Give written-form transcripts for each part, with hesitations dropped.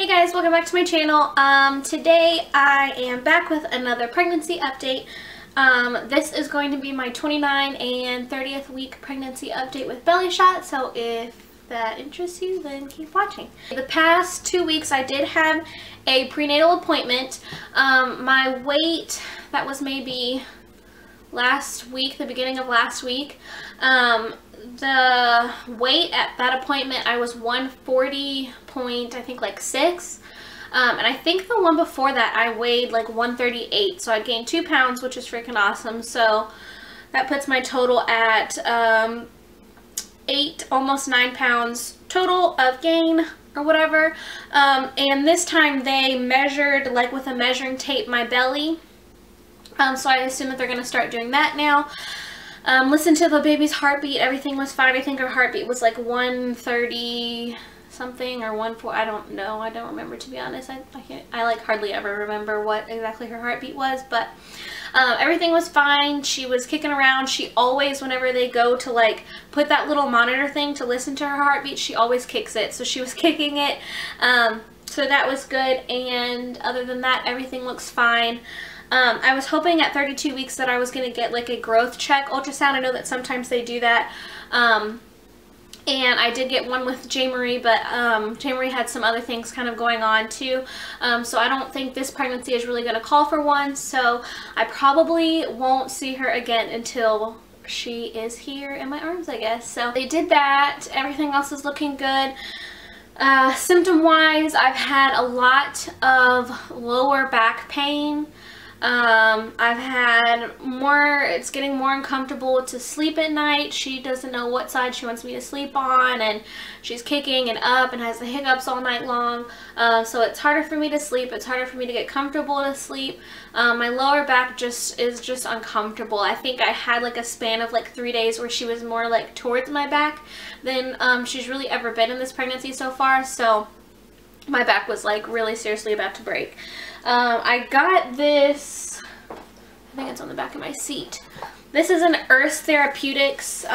Hey guys, welcome back to my channel. Today I am back with another pregnancy update. This is going to be my 29 and 30th week pregnancy update with belly shot, so if that interests you, then keep watching. The past 2 weeks I did have a prenatal appointment. My weight, that was maybe last week, the beginning of last week. The weight at that appointment, I was 140 point, I think like 6. And I think the one before that I weighed like 138, so I gained 2 pounds, which is freaking awesome. So that puts my total at 8, almost 9 pounds total of gain or whatever. And this time they measured, like with a measuring tape, my belly. So I assume that they're going to start doing that now. Listen to the baby's heartbeat. Everything was fine. I think her heartbeat was like 130 something or 140. I don't know. I don't remember, to be honest. I like hardly ever remember what exactly her heartbeat was, but everything was fine. She was kicking around. She always, whenever they go to like put that little monitor thing to listen to her heartbeat, she always kicks it. So she was kicking it. So that was good. And other than that, everything looks fine. I was hoping at 32 weeks that I was going to get like a growth check ultrasound. I know that sometimes they do that. And I did get one with J. Marie, but J. Marie had some other things kind of going on too. So I don't think this pregnancy is really going to call for one. So I probably won't see her again until she is here in my arms, I guess. So they did that. Everything else is looking good. Symptom-wise, I've had a lot of lower back pain. I've had more, it's getting more uncomfortable to sleep at night. She doesn't know what side she wants me to sleep on, and she's kicking and up and has the hiccups all night long. So it's harder for me to sleep. It's harder for me to get comfortable to sleep. My lower back is just uncomfortable. I think I had like a span of like 3 days where she was more like towards my back than she's really ever been in this pregnancy so far. So my back was like really seriously about to break. I got this, I think it's on the back of my seat. This is an Earth Therapeutics,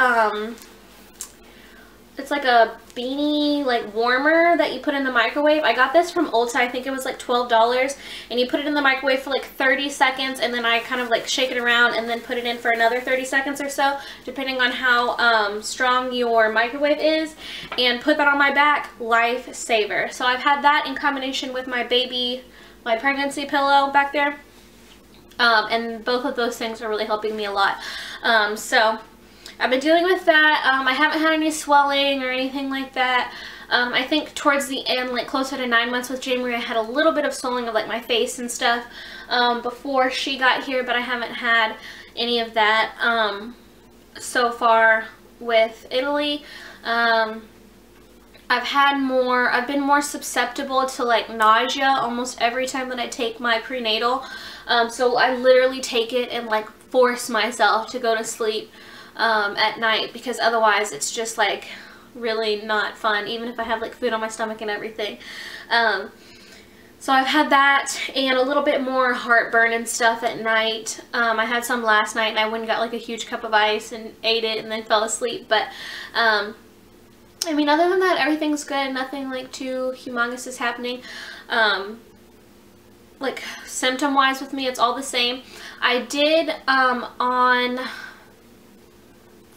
it's like a beanie, like warmer that you put in the microwave. I got this from Ulta. I think it was like $12, and you put it in the microwave for like 30 seconds, and then I kind of like shake it around and then put it in for another 30 seconds or so, depending on how strong your microwave is, and put that on my back. Lifesaver. So I've had that in combination with my pregnancy pillow back there, and both of those things are really helping me a lot. So I've been dealing with that. I haven't had any swelling or anything like that. I think towards the end, like closer to 9 months with J. Marie, I had a little bit of swelling of like my face and stuff before she got here, but I haven't had any of that so far with Italy. I've been more susceptible to like nausea almost every time that I take my prenatal. So I literally take it and like force myself to go to sleep at night, because otherwise it's just like really not fun, even if I have like food on my stomach and everything. So I've had that and a little bit more heartburn and stuff at night. I had some last night, and I went and got like a huge cup of ice and ate it and then fell asleep. But I mean, other than that, everything's good. Nothing like too humongous is happening. Like symptom-wise with me, it's all the same. I did on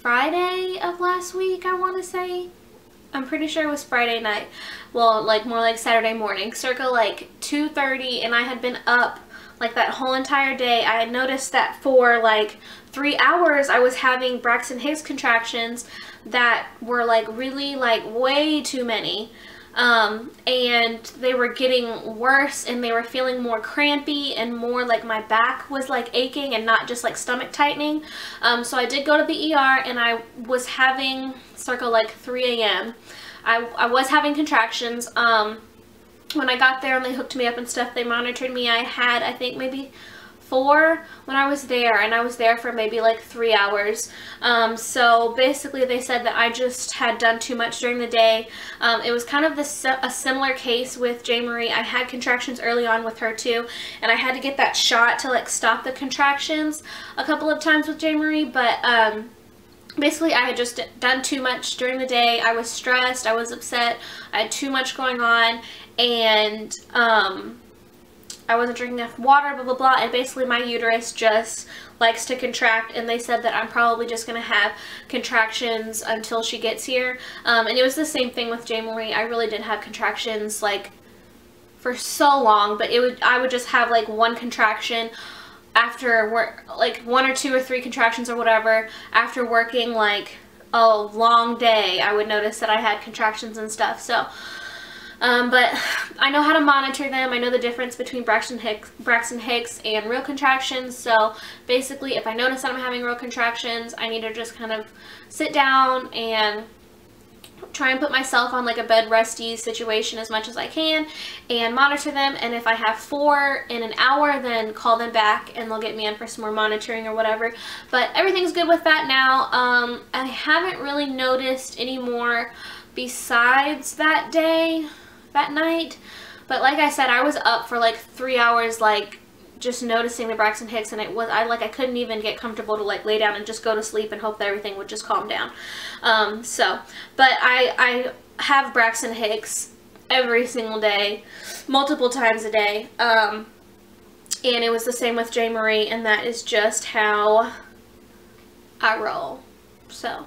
Friday of last week, I want to say. I'm pretty sure it was Friday night. Well, like more like Saturday morning, circa like 2:30, and I had been up like that whole entire day. I had noticed that for like 3 hours I was having Braxton Hicks contractions that were like really like way too many. And they were getting worse, and they were feeling more crampy and more like my back was like aching and not just like stomach tightening. So I did go to the ER, and I was having circa like 3 a.m. I was having contractions. When I got there and they hooked me up and stuff, they monitored me. I had, I think maybe 4 when I was there, and I was there for maybe like 3 hours. So basically they said that I just had done too much during the day. It was kind of a similar case with J. Marie. I had contractions early on with her too, and I had to get that shot to like stop the contractions a couple of times with J. Marie, but basically I had just done too much during the day. I was stressed, I was upset, I had too much going on, and I wasn't drinking enough water, blah, blah, blah, and basically my uterus just likes to contract, and they said that I'm probably just going to have contractions until she gets here, and it was the same thing with J. Marie. I really did have contractions, like, for so long, but I would just have, like, one contraction after work, like, 1 or 2 or 3 contractions or whatever, after working, like, a long day. I would notice that I had contractions and stuff, so... but I know how to monitor them. I know the difference between Braxton Hicks and real contractions. So basically, if I notice that I'm having real contractions, I need to just kind of sit down and try and put myself on like a bed resty situation as much as I can and monitor them. And if I have 4 in an hour, then call them back and they'll get me in for some more monitoring or whatever. But everything's good with that now. I haven't really noticed any more besides that day. That night, but like I said, I was up for like 3 hours, like just noticing the Braxton Hicks, and I couldn't even get comfortable to like lay down and just go to sleep and hope that everything would just calm down. But I have Braxton Hicks every single day, multiple times a day, and it was the same with J. Marie, and that is just how I roll. So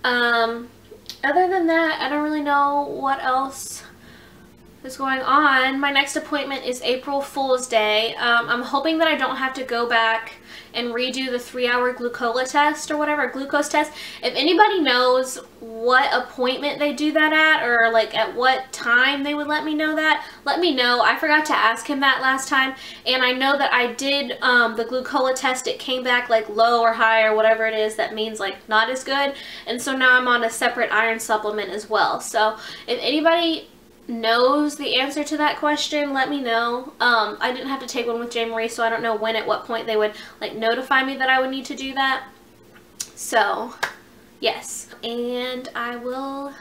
other than that, I don't really know what else is going on. My next appointment is April Fool's Day. I'm hoping that I don't have to go back and redo the 3-hour glucose test or whatever, glucose test. If anybody knows what appointment they do that at, or like at what time they would let me know that, let me know. I forgot to ask him that last time, and I know that I did the glucose test. It came back like low or high or whatever it is. That means like not as good, and so now I'm on a separate iron supplement as well. So if anybody knows the answer to that question, let me know. I didn't have to take one with J. Marie, so I don't know when, at what point they would like notify me that I would need to do that. So yes, and I will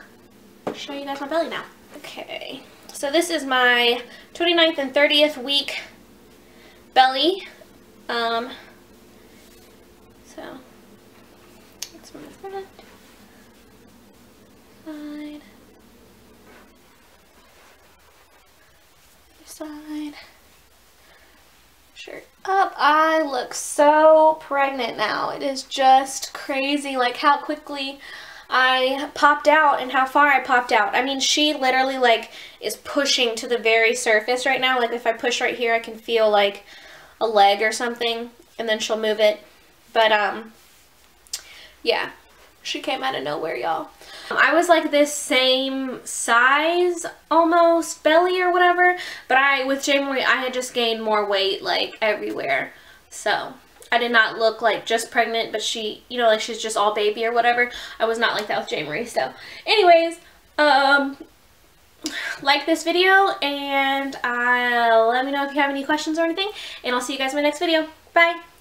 show you guys my belly now. Okay, so this is my 29th and 30th week belly. So that's my front side. Side, shirt up. I look so pregnant now. It is just crazy, like how quickly I popped out and how far I popped out. I mean, she literally like is pushing to the very surface right now. Like if I push right here, I can feel like a leg or something, and then she'll move it. But yeah, she came out of nowhere, y'all. I was like this same size, almost, belly or whatever, but with J. Marie, I had just gained more weight, like, everywhere. So, I did not look like just pregnant, but she, you know, like she's just all baby or whatever. I was not like that with J. Marie. So, anyways, like this video, and let me know if you have any questions or anything, and I'll see you guys in my next video. Bye!